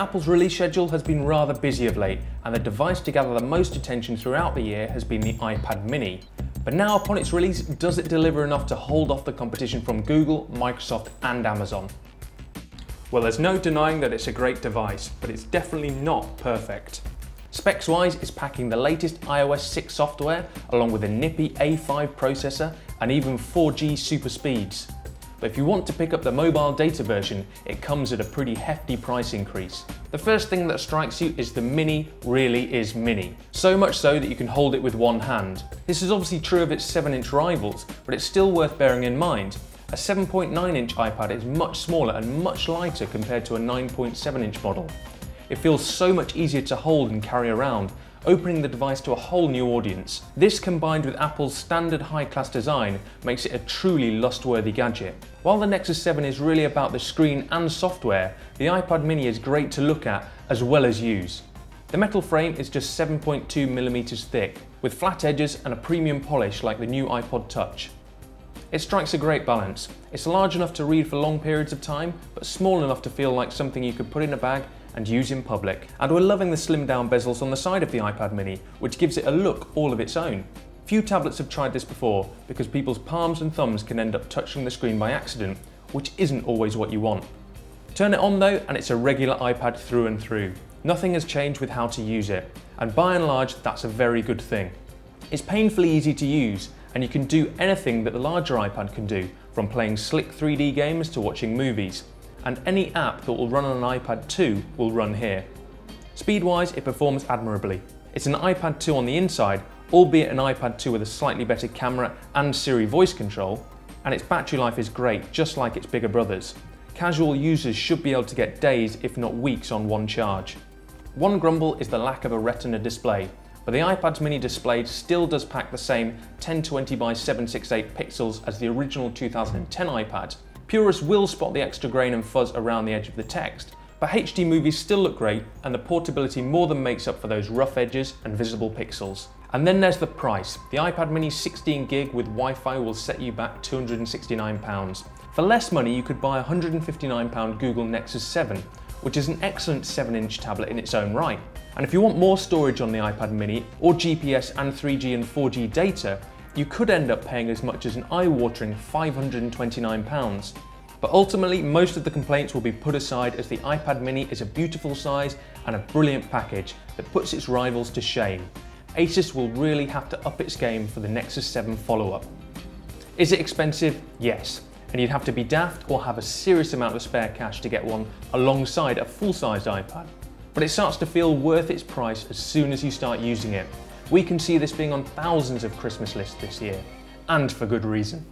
Apple's release schedule has been rather busy of late, and the device to gather the most attention throughout the year has been the iPad mini. But now upon its release, does it deliver enough to hold off the competition from Google, Microsoft and Amazon? Well, there's no denying that it's a great device, but it's definitely not perfect. Specs-wise, it's packing the latest iOS 6 software, along with a nippy A5 processor and even 4G super speeds. But if you want to pick up the mobile data version, it comes at a pretty hefty price increase. The first thing that strikes you is the Mini really is mini. So much so that you can hold it with one hand. This is obviously true of its 7-inch rivals, but it's still worth bearing in mind. A 7.9-inch iPad is much smaller and much lighter compared to a 9.7-inch model. It feels so much easier to hold and carry around, opening the device to a whole new audience. This, combined with Apple's standard high-class design, makes it a truly lust-worthy gadget. While the Nexus 7 is really about the screen and software, the iPad mini is great to look at as well as use. The metal frame is just 7.2mm thick, with flat edges and a premium polish like the new iPod Touch. It strikes a great balance. It's large enough to read for long periods of time, but small enough to feel like something you could put in a bag and use in public. And we're loving the slimmed down bezels on the side of the iPad mini, which gives it a look all of its own. Few tablets have tried this before, because people's palms and thumbs can end up touching the screen by accident, which isn't always what you want. Turn it on though, and it's a regular iPad through and through. Nothing has changed with how to use it, and by and large, that's a very good thing. It's painfully easy to use, and you can do anything that the larger iPad can do, from playing slick 3D games to watching movies. And any app that will run on an iPad 2 will run here. Speed-wise, it performs admirably. It's an iPad 2 on the inside, albeit an iPad 2 with a slightly better camera and Siri voice control, and its battery life is great, just like its bigger brothers. Casual users should be able to get days, if not weeks, on one charge. One grumble is the lack of a Retina display, but the iPad's mini display still does pack the same 1020 by 768 pixels as the original 2010 iPad. Purists will spot the extra grain and fuzz around the edge of the text, but HD movies still look great, and the portability more than makes up for those rough edges and visible pixels. And then there's the price. The iPad mini 16GB with Wi-Fi will set you back £269. For less money, you could buy a £159 Google Nexus 7, which is an excellent 7-inch tablet in its own right. And if you want more storage on the iPad mini, or GPS and 3G and 4G data, you could end up paying as much as an eye-watering £529. But ultimately, most of the complaints will be put aside, as the iPad mini is a beautiful size and a brilliant package that puts its rivals to shame. Asus will really have to up its game for the Nexus 7 follow-up. Is it expensive? Yes. And you'd have to be daft or have a serious amount of spare cash to get one alongside a full-sized iPad. But it starts to feel worth its price as soon as you start using it. We can see this being on thousands of Christmas lists this year, and for good reason.